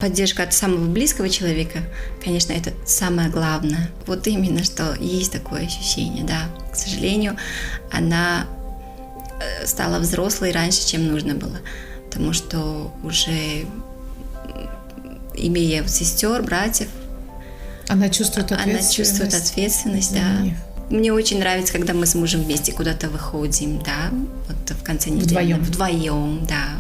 Поддержка от самого близкого человека, конечно, это самое главное. Вот именно, что есть такое ощущение, да. К сожалению, она стала взрослой раньше, чем нужно было. Потому что уже имея сестер, братьев, она чувствует ответственность, да. Мне очень нравится, когда мы с мужем вместе куда-то выходим, да, вот в конце недели. Вдвоем, да,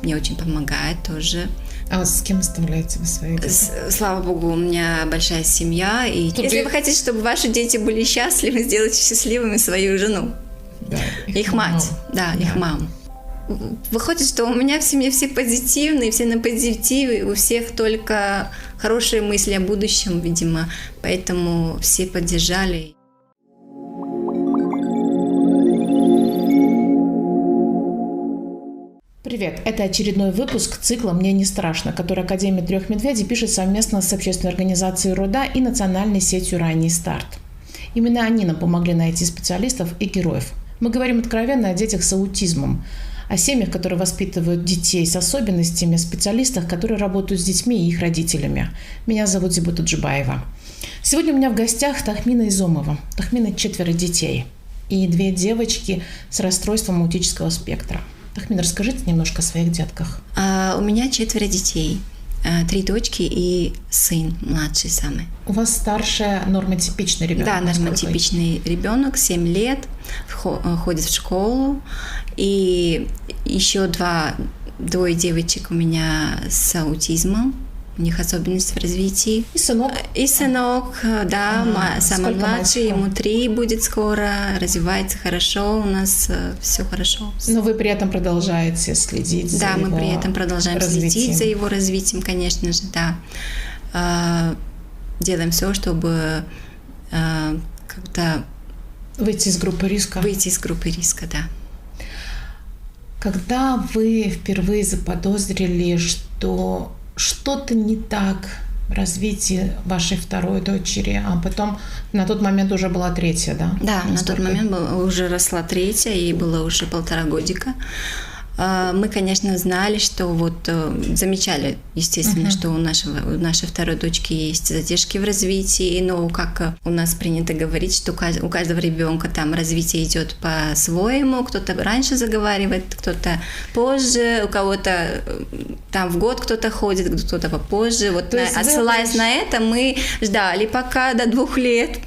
мне очень помогает тоже. А с кем оставляете вы свои дети? Слава богу, у меня большая семья, и если вы хотите, чтобы ваши дети были счастливы, сделайте счастливыми свою жену, да, их мать, их маму. Выходит, что у меня в семье все позитивные, все на позитиве, у всех только хорошие мысли о будущем, видимо, поэтому все поддержали. Привет! Это очередной выпуск цикла «Мне не страшно», который Академия трех медведей пишет совместно с общественной организацией «Руда» и национальной сетью «Ранний старт». Именно они нам помогли найти специалистов и героев. Мы говорим откровенно о детях с аутизмом, о семьях, которые воспитывают детей с особенностями, о специалистах, которые работают с детьми и их родителями. Меня зовут Зибута Джибаева. Сегодня у меня в гостях Тахмина Изомова. Тахмина 4 детей и 2 девочки с расстройством аутического спектра. Тахмина, расскажите немножко о своих детках. У меня 4 детей. 3 дочки и сын, младший самый. У вас старшая нормотипичный ребенок? Да, нормотипичный ребенок, 7 лет, ходит в школу. И еще двое девочек у меня с аутизмом. У них особенность в развитии. И сынок? И сынок, да, самый младший, ему 3 будет скоро, развивается хорошо, у нас все хорошо. Но вы при этом продолжаете следить за его развитием? Да, мы при этом продолжаем следить за его развитием, конечно же, да. Делаем все, чтобы как-то... Выйти из группы риска? Выйти из группы риска, да. Когда вы впервые заподозрили, что что-то не так в развитии вашей второй дочери, а потом на тот момент уже была 3-я, да? Да, на тот момент уже росла 3-я, ей было уже 1,5 годика. Мы, конечно, знали, что замечали, естественно, что у нашей второй дочки есть задержки в развитии, но как у нас принято говорить, что у каждого ребенка там развитие идет по-своему, кто-то раньше заговаривает, кто-то позже, у кого-то там в год кто-то ходит, кто-то попозже. Отсылаясь на это, мы ждали пока до 2 лет.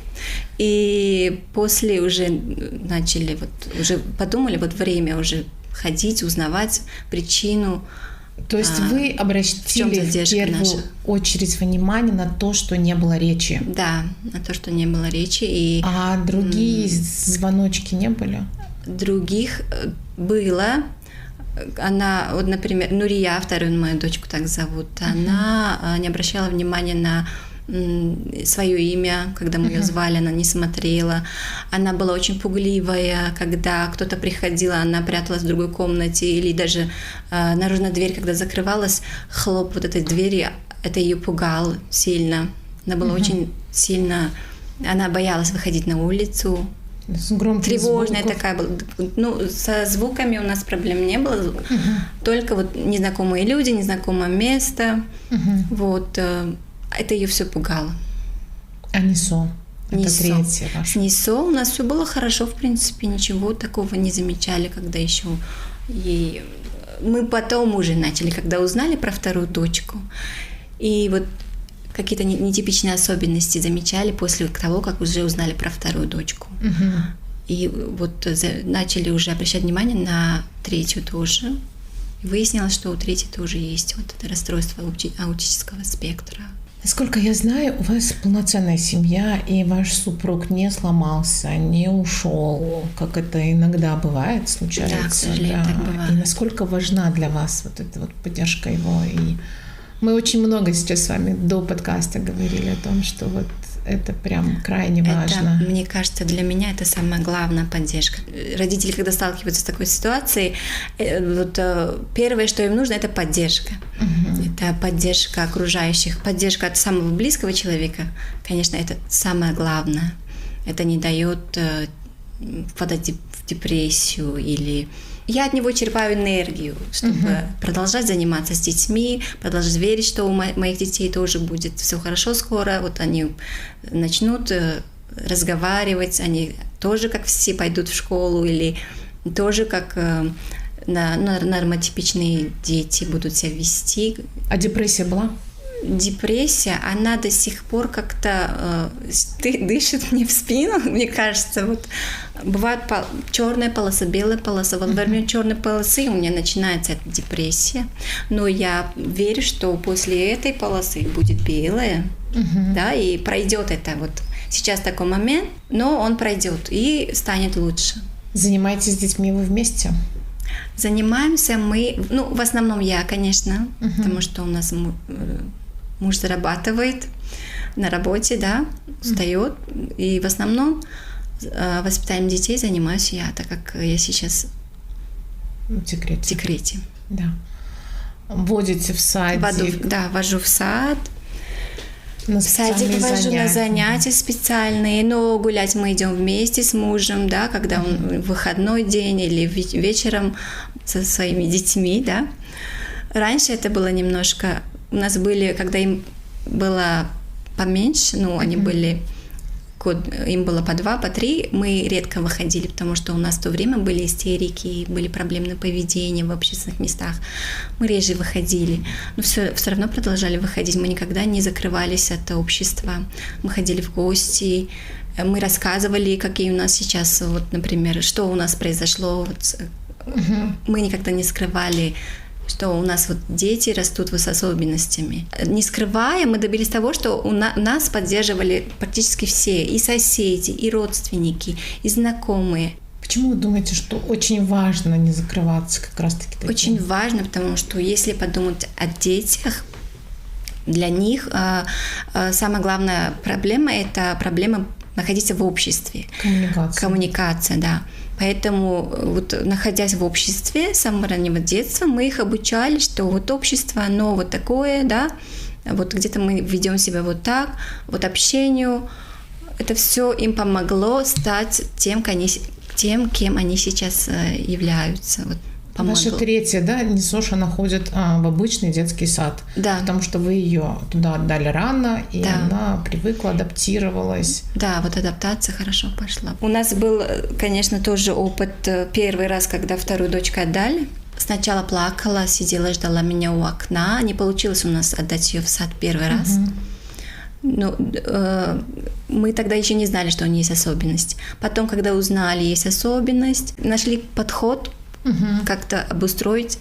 И после уже начали, уже подумали, время уже ходить, узнавать причину. То есть вы обратили в первую очередь внимание на то, что не было речи? Да, на то, что не было речи. А другие звоночки не были? Других было. Она, например, Нурия, вторую мою дочку так зовут, она не обращала внимания на свое имя, когда мы ее звали, она не смотрела. Она была очень пугливая, когда кто-то приходил, она пряталась в другой комнате, или даже наружная дверь, когда закрывалась, хлоп этой двери, это ее пугало сильно. Она была очень сильно, она боялась выходить на улицу. Тревожная такая была. Со звуками у нас проблем не было, только незнакомые люди, незнакомое место, это ее все пугало. А НИСО? Это 3-я ваша? С НИСО у нас все было хорошо, в принципе, ничего такого не замечали, когда еще ей... Мы потом уже начали, когда узнали про вторую дочку, и какие-то нетипичные особенности замечали после того, как уже узнали про вторую дочку. И начали уже обращать внимание на 3-ю тоже. И выяснилось, что у 3-й тоже есть это расстройство аутического спектра. Насколько я знаю, у вас полноценная семья, и ваш супруг не сломался, не ушел, как это иногда бывает, случается. Да, к сожалению, так бывает. И насколько важна для вас эта поддержка его? И мы очень много сейчас с вами до подкаста говорили о том, что это прям крайне важно. Мне кажется, для меня это самая главная поддержка. Родители, когда сталкиваются с такой ситуацией, первое, что им нужно, это поддержка. Это поддержка окружающих, поддержка от самого близкого человека. Конечно, это самое главное. Это не дает впадать в депрессию или я от него черпаю энергию, чтобы продолжать заниматься с детьми, продолжать верить, что у моих детей тоже будет все хорошо скоро. Вот они начнут разговаривать, они тоже, как все, пойдут в школу, или тоже, как нормотипичные дети будут себя вести. А депрессия была? Депрессия, она до сих пор как-то дышит мне в спину, мне кажется. Вот бывает черная полоса, белая полоса. Вот во время черной полосы у меня начинается эта депрессия. Но я верю, что после этой полосы будет белая, да, и пройдет это. Вот сейчас такой момент, но он пройдет и станет лучше. Занимаетесь с детьми вы вместе? Занимаемся мы, в основном я, конечно, потому что у нас муж зарабатывает на работе, да, устает, и в основном воспитанием детей занимаюсь я, так как я сейчас в декрете. Да. Водите в садик? Вожу в сад. В садик вожу на занятия специальные, но гулять мы идем вместе с мужем, да, когда он выходной день или вечером со своими детьми, да. Раньше это было немножко... У нас были, когда им было поменьше, они были... Им было по 2, по 3, мы редко выходили, потому что у нас в то время были истерики, были проблемные поведения в общественных местах. Мы реже выходили, но все равно продолжали выходить. Мы никогда не закрывались от общества. Мы ходили в гости, мы рассказывали, какие у нас сейчас, вот, например, что у нас произошло. Мы никогда не скрывали, что у нас вот дети растут с особенностями. Не скрывая, мы добились того, что нас поддерживали практически все, и соседи, и родственники, и знакомые. Почему вы думаете, что очень важно не закрываться как раз-таки таким? Очень важно, потому что если подумать о детях, для них самая главная проблема – это проблема находиться в обществе. Коммуникация, да. Поэтому, вот, находясь в обществе с самого раннего детства, мы их обучали, что вот общество, оно вот такое, да, вот где-то мы ведем себя вот так, вот общению. Это все им помогло стать тем, кем они сейчас являются. Вот, Ваша третья, да, Несоша, она ходит в обычный детский сад, да. Потому что вы ее туда отдали рано, и она привыкла, адаптировалась. Да, вот адаптация хорошо пошла. У нас был, конечно, тоже опыт первый раз, когда вторую дочку отдали. Сначала плакала, сидела, ждала меня у окна. Не получилось у нас отдать ее в сад первый раз. Но мы тогда еще не знали, что у нее есть особенность. Потом, когда узнали, есть особенность, нашли подход, как-то устроить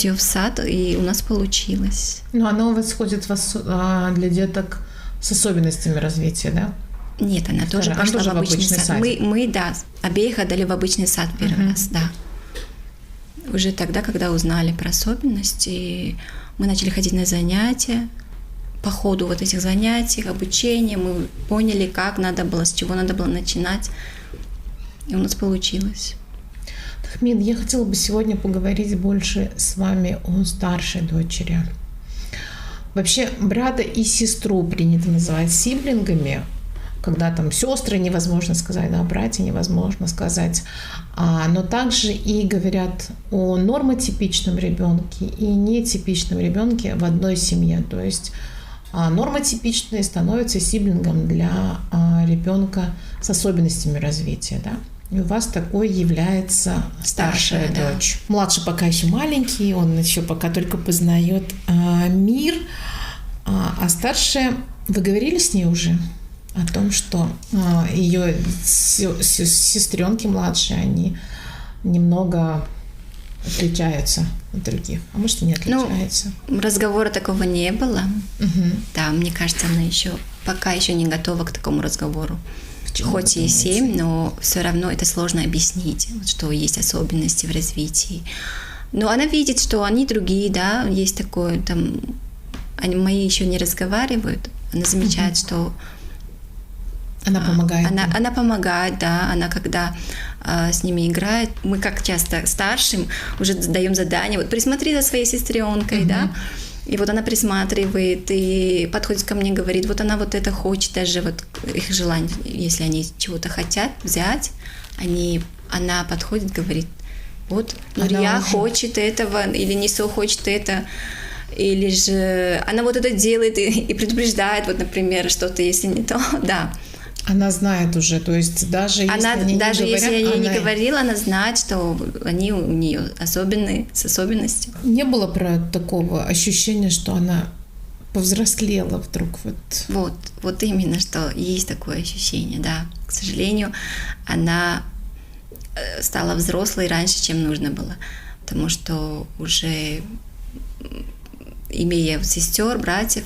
ее в сад, и у нас получилось. Но она у вас ходит для деток с особенностями развития, да? Нет, она тоже пошла в обычный сад. Мы, обеих отдали в обычный сад первый раз, да. Уже тогда, когда узнали про особенности, мы начали ходить на занятия. По ходу вот этих занятий, обучения, мы поняли, как надо было, с чего надо было начинать, и у нас получилось. Тахмин, я хотела бы сегодня поговорить больше с вами о старшей дочери. Вообще, брата и сестру принято называть сиблингами, когда там сестры невозможно сказать, да, братья невозможно сказать, но также и говорят о нормотипичном ребенке и нетипичном ребенке в одной семье. То есть нормотипичный становится сиблингом для ребенка с особенностями развития, да? И у вас такой является старшая дочь. Да. Младший пока еще маленький, он еще пока только познает мир. А старшая, вы говорили с ней уже о том, что ее сестренки младшие, они немного отличаются от других? А может, и не отличаются? Разговора такого не было. Да, мне кажется, она пока еще не готова к такому разговору. Хоть и 7, но все равно это сложно объяснить, что есть особенности в развитии. Но она видит, что они другие, да, есть такое, там, мои еще не разговаривают. Она замечает, что она помогает. Она помогает, да. Она когда с ними играет, мы как часто старшим уже даем задание, вот присмотри за своей сестренкой, да. И вот она присматривает и подходит ко мне и говорит, вот она вот это хочет, даже вот их желание, если они чего-то хотят взять, она подходит, говорит, Вот Она Нурия уже- хочет этого, или Нисо хочет это, или же она вот это делает и предупреждает, вот, например, что-то, если не то, да. Она знает уже, то есть даже если Она, они даже не говорят, если я ей не она- говорила, она знает, что они у нее особенные, с особенностью. Не было про такого ощущения, что она повзрослела вдруг вот. Вот именно, что есть такое ощущение, да. К сожалению, она стала взрослой раньше, чем нужно было, потому что уже имея сестер, братьев,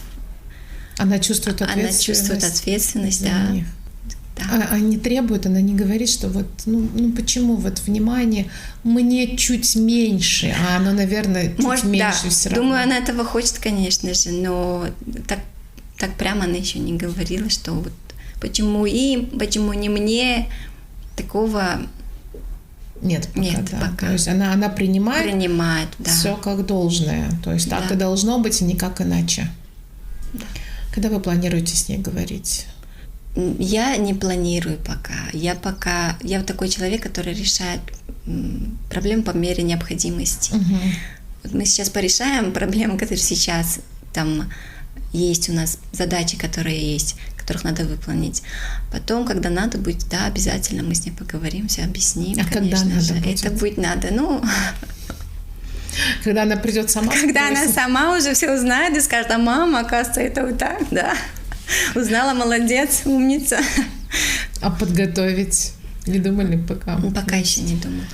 Она чувствует она ответственность. чувствует ответственность, за да. них. Да. А не требует, она не говорит, что вот, ну почему вот внимание мне чуть меньше, а оно, наверное, чуть Может, меньше да. все равно. Думаю, она этого хочет, конечно же, но так прямо она еще не говорила, что вот почему им, почему не мне, такого Нет, пока, нет, да. пока. То есть она принимает принимает, да. все как должное. То есть так Да. и должно быть, и никак иначе. Да. Когда вы планируете с ней говорить? Я не планирую пока. Я вот такой человек, который решает проблемы по мере необходимости. Вот мы сейчас порешаем проблемы, которые сейчас там есть у нас, задачи, которые есть, которых надо выполнить. Потом, когда надо будет, да, обязательно мы с ней поговорим, все объясним. А когда конечно надо же. будет? Это будет надо. Ну, Когда она придет сама? когда она спросит? сама уже все узнает и скажет, а мама, оказывается, это вот так, да. Узнала, молодец, умница. А подготовить? Не думали пока? Пока еще не думаю.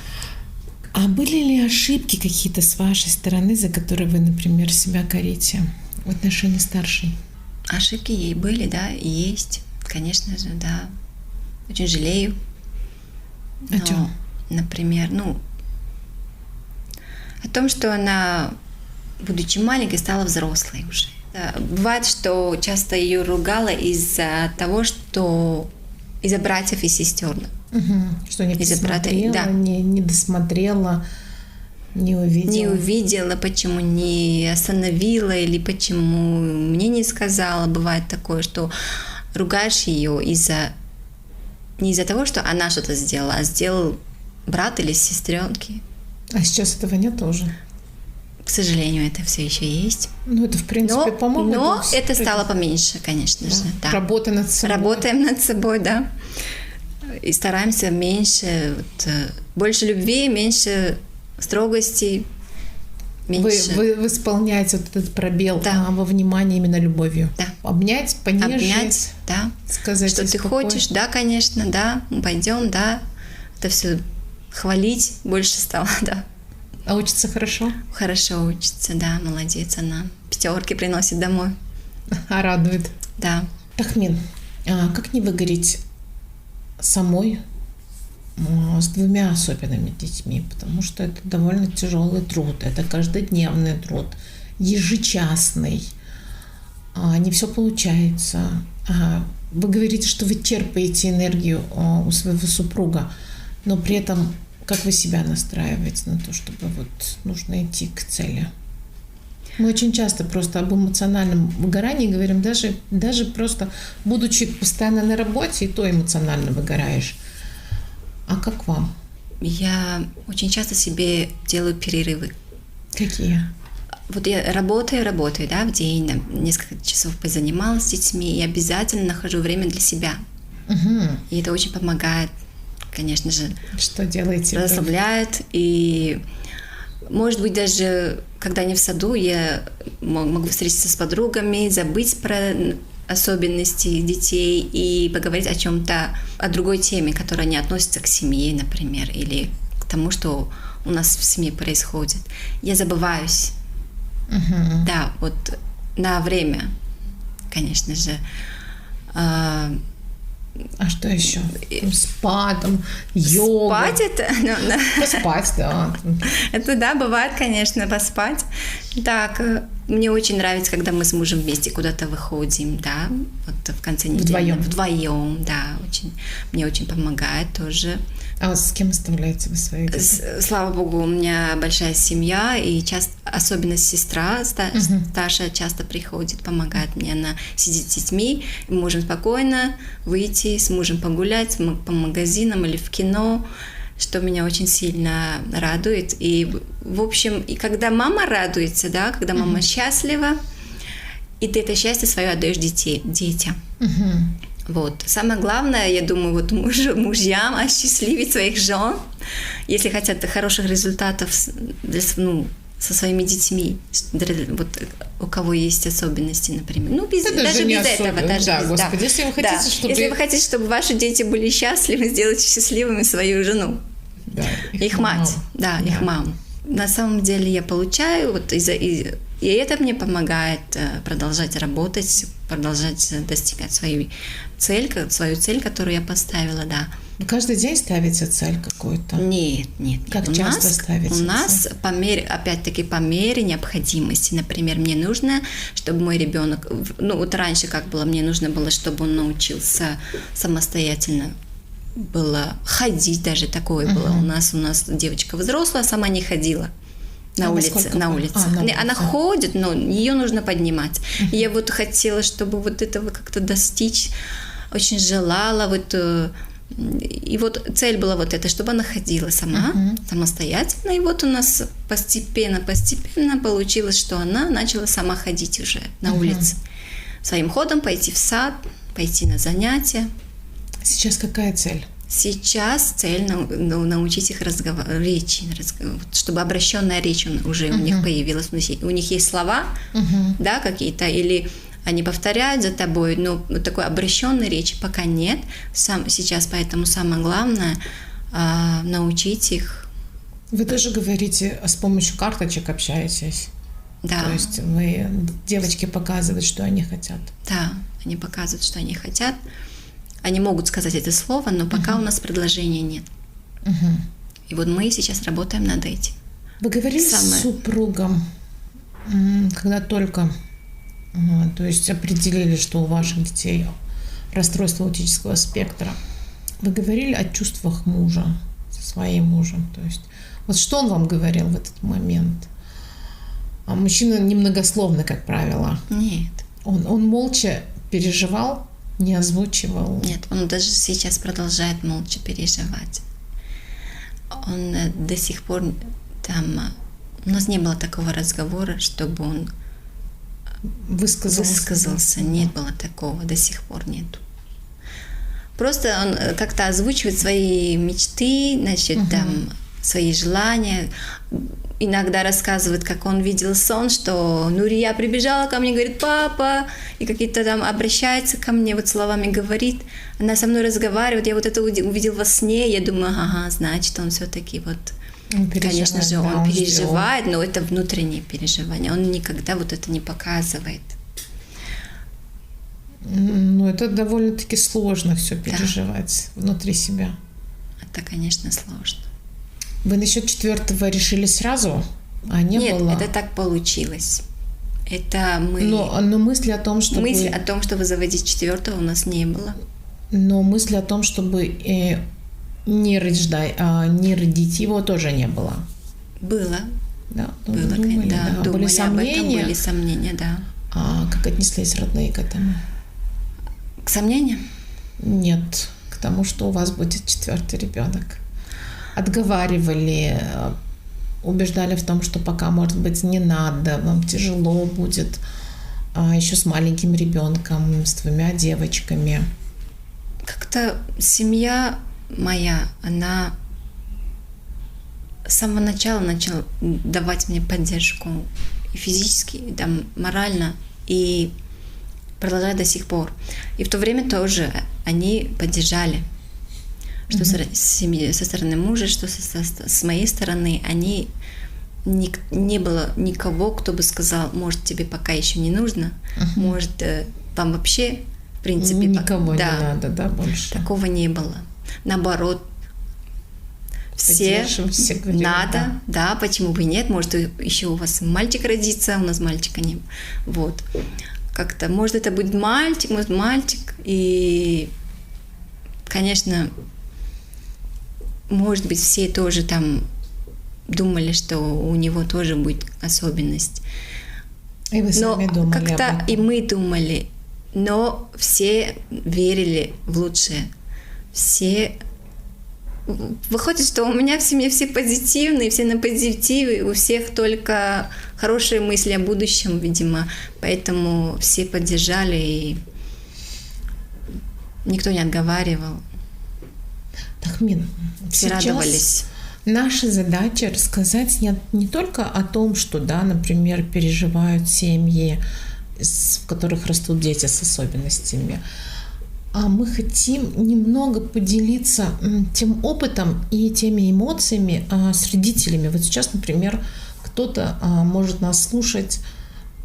А были ли ошибки какие-то с вашей стороны, за которые вы, например, себя корите в отношении старшей? Ошибки ей были, да, и есть, конечно же, да. Очень жалею. О чем? Например, о том, что она, будучи маленькой, стала взрослой уже. Да, бывает, что часто ее ругала из-за того, что из-за братьев и сестер. Что не Из-за брата, посмотрела, да. не досмотрела, не увидела. Не увидела, почему не остановила или почему мне не сказала. Бывает такое, что ругаешь ее не из-за того, что она что-то сделала, а сделал брат или сестренки. А сейчас этого нет тоже. К сожалению, это все еще есть. Ну, это, в принципе, по-моему... Но это стало поменьше, конечно же. Да. Работа над собой. Работаем над собой, да. И стараемся меньше, больше любви, меньше строгости, меньше... Вы восполняете вот этот пробел Да. во внимании именно любовью. Да. Обнять, понежить, Обнять, да. сказать Что ты успокоить. хочешь, да, конечно, да, мы пойдем, да. Это все хвалить больше стало, да. А учится хорошо? Хорошо учится, да, молодец она. 5 приносит домой, А радует. да. Тахмин, как не выгореть самой с 2 особенными детьми? Потому что это довольно тяжелый труд, это каждодневный труд, ежечасный. Не все получается. Вы говорите, что вы черпаете энергию у своего супруга, но при этом как вы себя настраиваете на то, чтобы вот нужно идти к цели? Мы очень часто просто об эмоциональном выгорании говорим, даже просто будучи постоянно на работе, и то эмоционально выгораешь. А как вам? Я очень часто себе делаю перерывы. Какие? Вот я работаю, да, в день, несколько часов позанималась с детьми, и обязательно нахожу время для себя. И это очень помогает, конечно же. Что делаете? Расслабляет. И, может быть, даже когда не в саду, я могу встретиться с подругами, забыть про особенности детей и поговорить о чем-то, о другой теме, которая не относится к семье, например, или к тому, что у нас в семье происходит. Я забываюсь. Да, вот на время, конечно же. А что еще? Спать, йога. Спать это? Поспать, да. Это да, бывает, конечно, поспать. Так, мне очень нравится, когда мы с мужем вместе куда-то выходим, да, вот в конце недели. Вдвоем, да, мне очень помогает тоже. А с кем оставляете вы свои детей? Слава богу, у меня большая семья, и особенно сестра старшая часто приходит, помогает мне. Она сидит с детьми, и мы можем спокойно выйти с мужем погулять по магазинам или в кино. что меня очень сильно радует. И, в общем, и когда мама радуется, да, когда мама счастлива, и ты это счастье свое отдаешь детям. Вот. Самое главное, я думаю, вот мужьям осчастливить своих жен, если хотят хороших результатов со своими детьми, вот у кого есть особенности, например. Ну, даже без этого. Господи, если вы хотите, чтобы... Если вы хотите, чтобы ваши дети были счастливы, сделайте счастливыми свою жену. Да, их мать. Да, их маму. На самом деле я получаю, вот и это мне помогает продолжать работать, продолжать достигать свою цель, которую я поставила, да. Вы каждый день ставите цель какую-то? Нет. Как часто ставите цель? У нас, опять-таки, по мере необходимости. Например, мне нужно, чтобы мой ребенок, вот раньше как было, мне нужно было, чтобы он научился самостоятельно было ходить, даже такое было. У нас девочка взрослая, сама не ходила. На улице. Она ходит, но ее нужно поднимать. И я вот хотела, чтобы вот этого как-то достичь, очень желала. И вот цель была вот эта, чтобы она ходила самостоятельно. И вот у нас постепенно получилось, что она начала сама ходить уже на улице. Своим ходом пойти в сад, пойти на занятия. Сейчас какая цель? Сейчас цель научить их речи, чтобы обращенная речь уже у них появилась. У них есть слова, да, какие-то, или они повторяют за тобой, но такой обращенной речи пока нет. Сейчас поэтому самое главное научить их. Вы тоже говорите, с помощью карточек общаетесь? Да. То есть вы девочке показываете, что они хотят? Да, они показывают, что они хотят. Они могут сказать это слово, но пока у нас предложения нет. И вот мы сейчас работаем над этим. Вы говорили с супругом, когда только, то есть определили, что у ваших детей расстройство аутического спектра. Вы говорили о чувствах мужа со своим мужем. То есть вот что он вам говорил в этот момент? А мужчина немногословно, как правило. Нет. Он молча переживал? Не озвучивал? Нет, он даже сейчас продолжает молча переживать. Он до сих пор там... У нас не было такого разговора, чтобы он высказался. Не было такого, до сих пор нету. Просто он как-то озвучивает свои мечты, значит, там, свои желания. Иногда рассказывает, как он видел сон, что Нурия прибежала ко мне, говорит: папа, и какие-то там обращается ко мне, вот словами говорит. Она со мной разговаривает, я вот это увидел во сне, я думаю, значит, он все-таки вот, конечно же, он переживает, но это внутреннее переживание, он никогда вот это не показывает. Ну, это довольно-таки сложно все переживать внутри себя. Это, конечно, сложно. Вы насчет 4-го решили сразу? Нет, это так получилось. Это мы... Но мысли о том, чтобы... Мысли о том, чтобы заводить 4-го, у нас не было. Но мысли о том, чтобы не родить его, тоже не было? Было. Да, было, думали, да. Думали были сомнения? об этом, были сомнения, да. А как отнеслись родные к этому? К сомнениям? Нет, к тому, что у вас будет 4-й ребенок. Отговаривали, убеждали в том, что пока, может быть, не надо, вам тяжело будет, еще с маленьким ребенком, с 2 девочками. Как-то семья моя, она с самого начала начала давать мне поддержку и физически, и там, морально, и продолжает до сих пор. И в то время тоже они поддержали. Что со стороны мужа, что с моей стороны, не было никого, кто бы сказал, может, тебе пока еще не нужно, может, вам вообще, в принципе... Никого не надо, да, больше? Такого не было. Наоборот, все надо, да, почему бы и нет, может, еще у вас мальчик родится, у нас мальчика не... Вот. Как-то, может, это будет мальчик, и, конечно... Может быть, все тоже там думали, что у него тоже будет особенность. И вы сами думали как-то об этом. И мы думали, но все верили в лучшее. Все выходит, что у меня в семье все позитивные, все на позитиве, у всех только хорошие мысли о будущем, видимо. Поэтому все поддержали, и никто не отговаривал. Тахмин, все радовались. Наша задача рассказать не только о том, что, да, например, переживают семьи, в которых растут дети с особенностями, а мы хотим немного поделиться тем опытом и теми эмоциями с родителями. Вот сейчас, например, кто-то может нас слушать,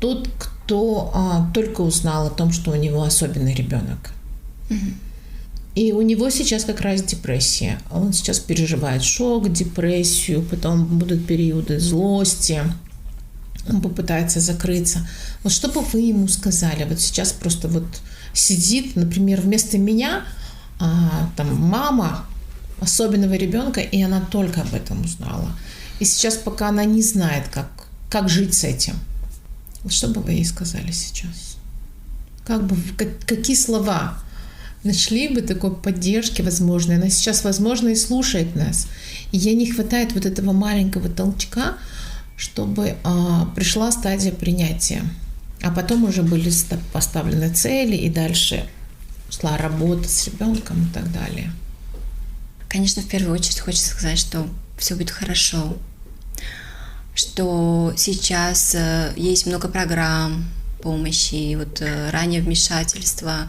тот, кто только узнал о том, что у него особенный ребенок. И у него сейчас как раз депрессия. Он сейчас переживает шок, депрессию, потом будут периоды злости, он попытается закрыться. Вот что бы вы ему сказали? Вот сейчас просто вот сидит, например, вместо меня там мама особенного ребенка, и она только об этом узнала. И сейчас пока она не знает, как жить с этим. Вот что бы вы ей сказали сейчас? Какие слова нашли бы такой поддержки возможной? Она сейчас, возможно, и слушает нас. И ей не хватает вот этого маленького толчка, чтобы пришла стадия принятия. А потом уже были поставлены цели, и дальше шла работа с ребенком и так далее. Конечно, в первую очередь хочется сказать, что все будет хорошо, что сейчас есть много программ помощи, вот раннее вмешательство,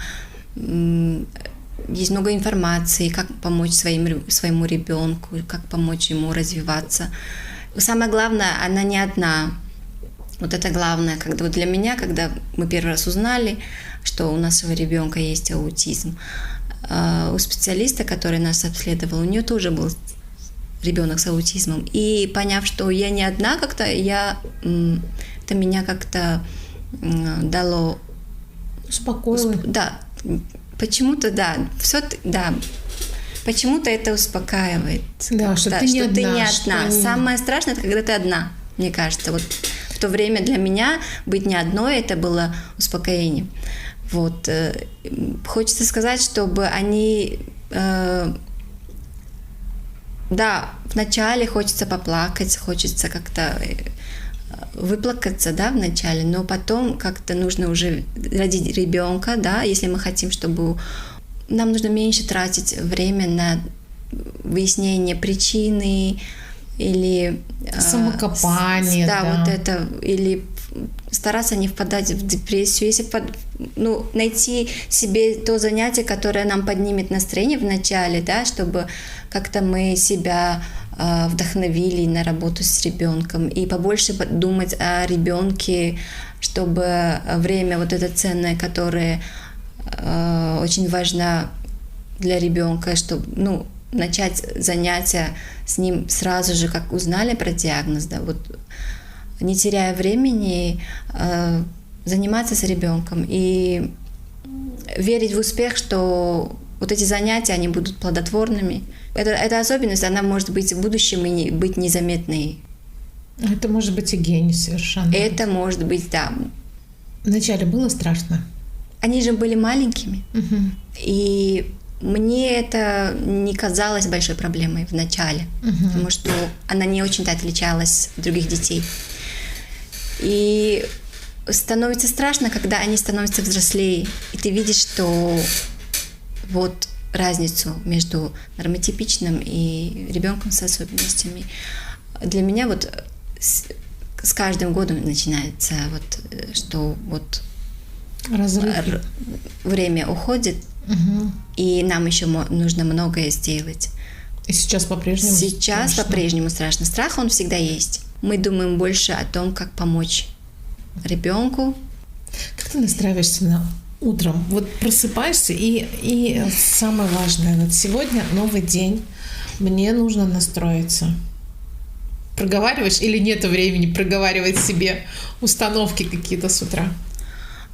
есть много информации, как помочь своему ребенку, как помочь ему развиваться. Самое главное, она не одна. Вот это главное, когда вот для меня, когда мы первый раз узнали, что у нашего ребенка есть аутизм, у специалиста, который нас обследовал, у нее тоже был ребенок с аутизмом. И поняв, что я не одна, это меня как-то дало... Успокоило. Да, почему-то, почему-то это успокаивает. Да, что ты не одна. Самое страшное, это когда ты одна, мне кажется. Вот в то время для меня быть не одной, это было успокоением. Вот. Хочется сказать, чтобы они... вначале хочется поплакать, хочется как-то выплакаться, вначале, но потом как-то нужно уже родить ребенка, если мы хотим, чтобы... Нам нужно меньше тратить время на выяснение причины или... самокопание. Вот это. Или стараться не впадать в депрессию. Если найти себе то занятие, которое нам поднимет настроение в начале, чтобы как-то мы себя вдохновили на работу с ребенком и побольше думать о ребенке, чтобы время вот это ценное, которое очень важно для ребенка, чтобы начать занятия с ним сразу же, как узнали про диагноз, не теряя времени, заниматься с ребенком и верить в успех, что вот эти занятия, они будут плодотворными. Эта особенность, она может быть в будущем и быть незаметной. Это может быть и гений совершенно. Это может быть, да. Вначале было страшно? Они же были маленькими. Угу. И мне это не казалось большой проблемой в начале, потому что она не очень-то отличалась от других детей. И становится страшно, когда они становятся взрослее, и ты видишь, что вот разницу между нормотипичным и ребенком с особенностями. Для меня с каждым годом начинается что разрыв. Время уходит, и нам еще нужно многое сделать. И сейчас по-прежнему страшно? По-прежнему страшно. Страх, он всегда есть. Мы думаем больше о том, как помочь ребенку. Как ты настраиваешься на утром? Вот просыпаешься, и самое важное, сегодня новый день, мне нужно настроиться. Проговариваешь или нету времени проговаривать себе установки какие-то с утра?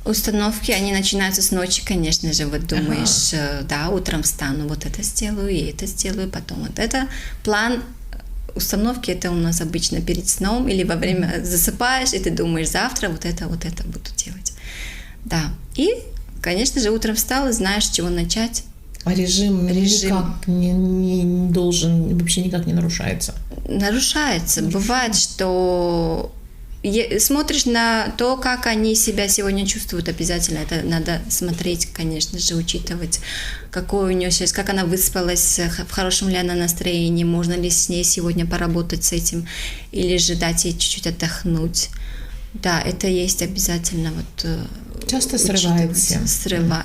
Установки, они начинаются с ночи, конечно же. Думаешь, утром встану, вот это сделаю, и это сделаю, потом вот это. План установки, это у нас обычно перед сном или во время засыпаешь, и ты думаешь, завтра вот это буду делать. Да. И, конечно же, утром встал и знаешь, с чего начать. А режим никак не должен, вообще никак не нарушается? Нарушается. Бывает, что смотришь на то, как они себя сегодня чувствуют, обязательно это надо смотреть, конечно же, учитывать, какой у нее сейчас, как она выспалась, в хорошем ли она настроении, можно ли с ней сегодня поработать с этим, или же дать ей чуть-чуть отдохнуть. Да, это есть обязательно. Вот, часто срываешься?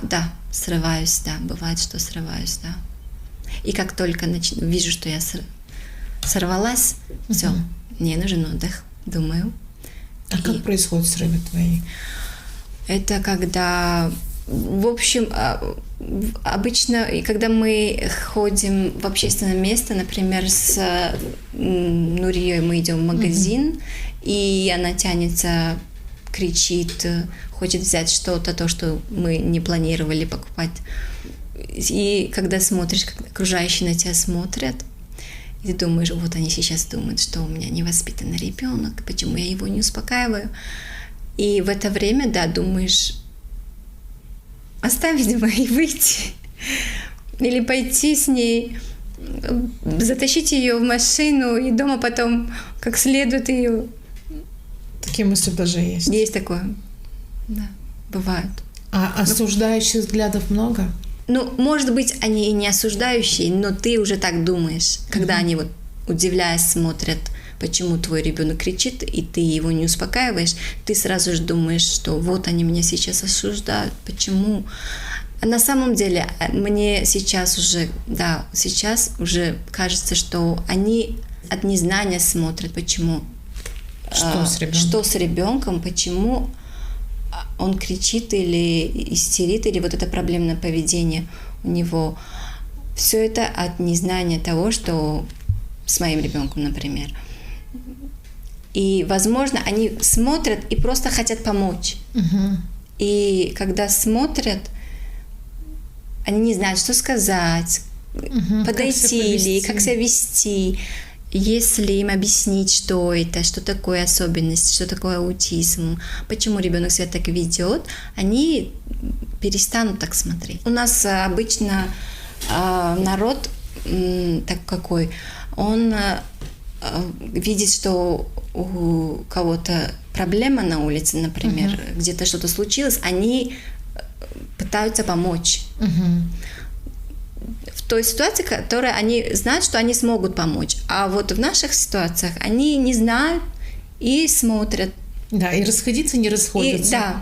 Да, срываюсь, да, бывает, что срываюсь, да. И как только вижу, что я сорвалась, все, мне нужен отдых, думаю. Как происходят срывы твои? Это когда, в общем, обычно, когда мы ходим в общественное место, например, с Нурией мы идем в магазин, и она тянется, кричит, хочет взять что-то, то, что мы не планировали покупать. И когда смотришь, когда окружающие на тебя смотрят, и ты думаешь, вот они сейчас думают, что у меня невоспитанный ребенок, почему я его не успокаиваю. И в это время, да, думаешь, оставить бы и выйти. Или пойти с ней, затащить ее в машину и дома потом как следует ее. Такие мысли даже есть? Есть такое, да, бывает. А осуждающих взглядов много? Ну, может быть, они и не осуждающие, но ты уже так думаешь, когда они вот удивляясь смотрят, почему твой ребенок кричит, и ты его не успокаиваешь, ты сразу же думаешь, что вот они меня сейчас осуждают, почему? А на самом деле мне сейчас уже кажется, что они от незнания смотрят, почему. Что с ребенком, почему он кричит или истерит, или вот это проблемное поведение у него. Все это от незнания того, что с моим ребенком, например. И, возможно, они смотрят и просто хотят помочь. И когда смотрят, они не знают, что сказать, подойти или как себя вести. Если им объяснить, что это, что такое особенность, что такое аутизм, почему ребенок себя так ведет, они перестанут так смотреть. У нас обычно народ какой, он видит, что у кого-то проблема на улице, например, где-то что-то случилось, они пытаются помочь. В той ситуации, в которой они знают, что они смогут помочь. А вот в наших ситуациях они не знают и смотрят. Да, и расходиться не расходятся.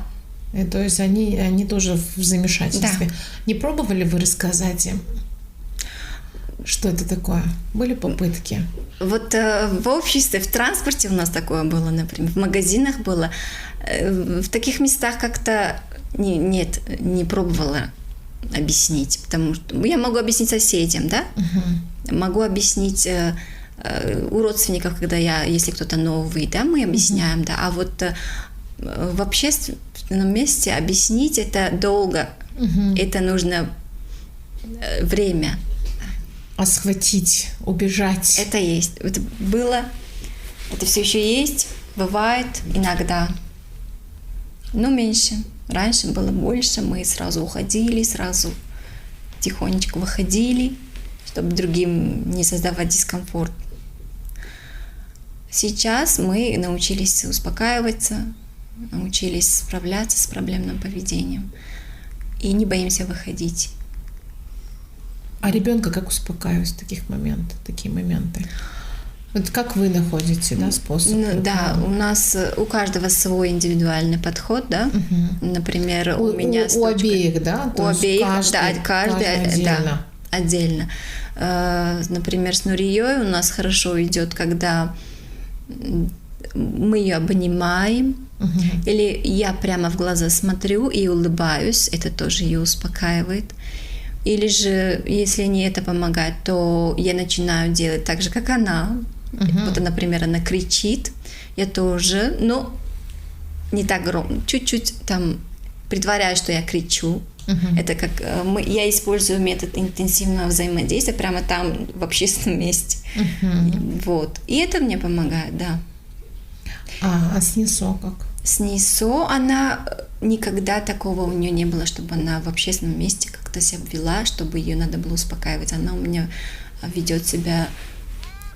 И то есть они тоже в замешательстве. Да. Не пробовали вы рассказать им, что это такое? Были попытки? Вот в обществе, в транспорте у нас такое было, например, в магазинах было. В таких местах как-то не пробовала объяснить, потому что я могу объяснить соседям, да? Могу объяснить у родственников, если кто-то новый, да, мы объясняем, да, а вот в общественном месте объяснить это долго, это нужно время. А схватить, убежать? Это есть, это было, это все еще есть, бывает иногда, но меньше. Раньше было больше, мы сразу уходили, сразу тихонечко выходили, чтобы другим не создавать дискомфорт. Сейчас мы научились успокаиваться, научились справляться с проблемным поведением и не боимся выходить. А ребенка как успокаивать в такие моменты? Вот как вы находите, да, способ? Да, у каждого свой индивидуальный подход, да. Например, у меня с дочкой. У обеих, да? У обеих, каждый отдельно. Да, отдельно. Например, с Нурией у нас хорошо идет, когда мы ее обнимаем, или я прямо в глаза смотрю и улыбаюсь, это тоже ее успокаивает. Или же, если не это помогает, то я начинаю делать так же, как она. Вот, например, она кричит, я тоже, но не так громко, чуть-чуть там притворяюсь, что я кричу. Это как я использую метод интенсивного взаимодействия прямо там, в общественном месте. Вот. И это мне помогает, да. А с Нисо как? С НИСО она никогда такого у нее не было, чтобы она в общественном месте как-то себя вела, чтобы ее надо было успокаивать. Она у меня ведет себя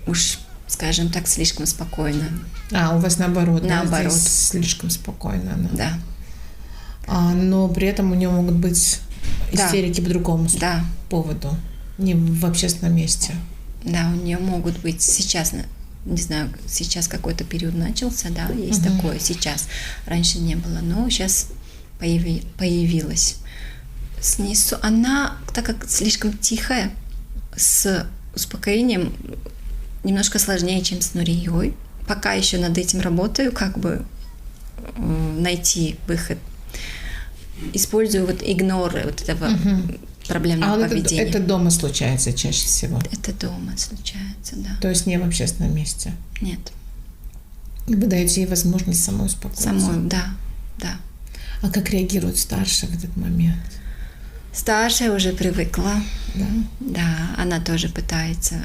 уж, скажем так, слишком спокойно. У вас наоборот, наоборот. Да? Здесь слишком спокойно она. Да. Но при этом у нее могут быть истерики по другому поводу, не в общественном месте. Да, у нее могут быть сейчас, не знаю, сейчас какой-то период начался, да, есть такое сейчас. Раньше не было, но сейчас появилась. С НИСО она, так как слишком тихая, с успокоением немножко сложнее, чем с Нурией. Пока еще над этим работаю, как бы найти выход. Использую вот игноры вот этого проблемного поведения. Это дома случается чаще всего? Это дома случается, да. То есть не в общественном месте? Нет. И вы даете ей возможность самой успокоиться? Самой, да. А как реагирует старшая в этот момент? Старшая уже привыкла. Да? Да, она тоже пытается.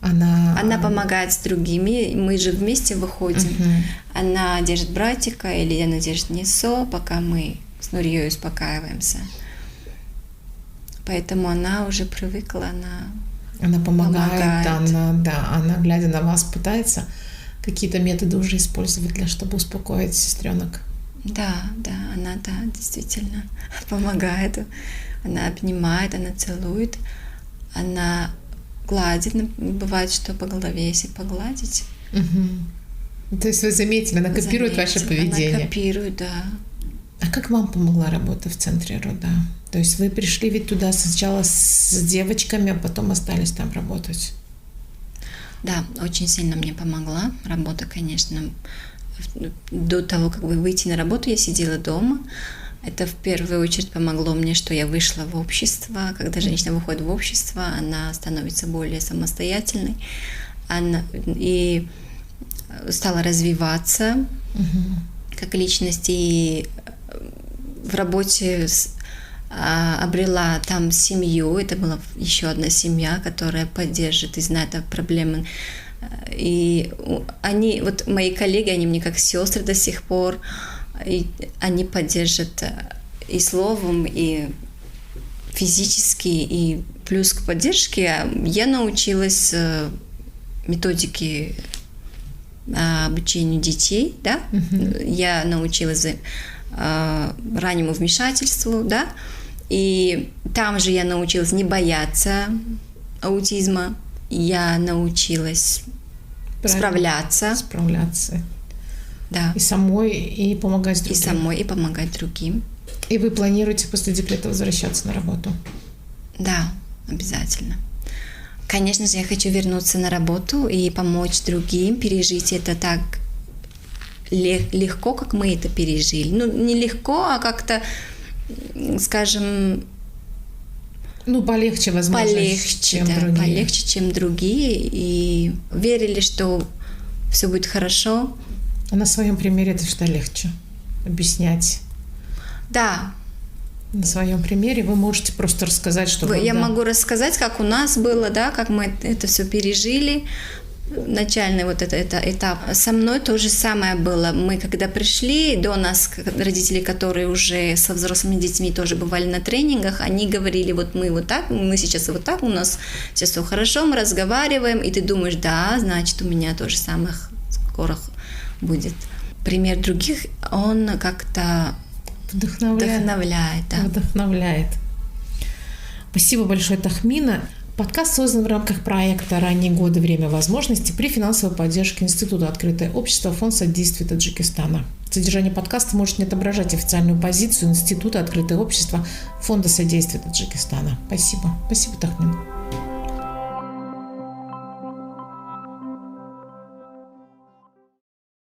Она помогает с другими, мы же вместе выходим. Она держит братика или она держит НИСО, пока мы с Нурией успокаиваемся. Поэтому она уже привыкла, она помогает. Она, глядя на вас, пытается какие-то методы уже использовать, чтобы успокоить сестренок. Да, она действительно помогает. Она обнимает, она целует, она гладит. Бывает, что по голове, если погладить. То есть вы заметили, она копирует ваше поведение? Она копирует, да. А как вам помогла работа в центре Рода? То есть вы пришли ведь туда сначала с девочками, а потом остались там работать? Да, очень сильно мне помогла работа, конечно. До того, как выйти на работу, я сидела дома. Это в первую очередь помогло мне, что я вышла в общество. Когда женщина выходит в общество, она становится более самостоятельной. И стала развиваться как личность. И в работе обрела там семью. Это была еще одна семья, которая поддержит и знает о проблемах. И они, вот мои коллеги, они мне как сестры до сих пор, и они поддержат и словом, и физически, и плюс к поддержке я научилась методике обучению детей, да, я научилась раннему вмешательству, да, и там же я научилась не бояться аутизма, я научилась справляться. Да. И самой, и помогать другим. И самой, и помогать другим. И вы планируете после декрета возвращаться на работу? Да, обязательно. Конечно же, я хочу вернуться на работу и помочь другим пережить это так легко, как мы это пережили. Ну, не легко, а как-то, скажем... полегче, возможно, чем другие. Полегче, чем другие. И верили, что все будет хорошо. А на своем примере это что легче? Объяснять? Да. На своем примере вы можете просто рассказать, что... Я могу рассказать, как у нас было, да, как мы это все пережили. Начальный вот этот этап. Со мной то же самое было. Мы когда пришли, до нас родители, которые уже со взрослыми детьми тоже бывали на тренингах, они говорили, вот мы вот так, мы сейчас вот так, у нас сейчас все хорошо, мы разговариваем, и ты думаешь, да, значит, у меня то же самое скоро будет. Пример других, он как-то вдохновляет. Да. Вдохновляет. Спасибо большое, Тахмина. Подкаст создан в рамках проекта «Ранние годы. Время возможностей» при финансовой поддержке Института «Открытое общество», Фонд содействия Таджикистана. Содержание подкаста может не отображать официальную позицию Института «Открытое общество», Фонда содействия Таджикистана. Спасибо. Спасибо, Тахмин.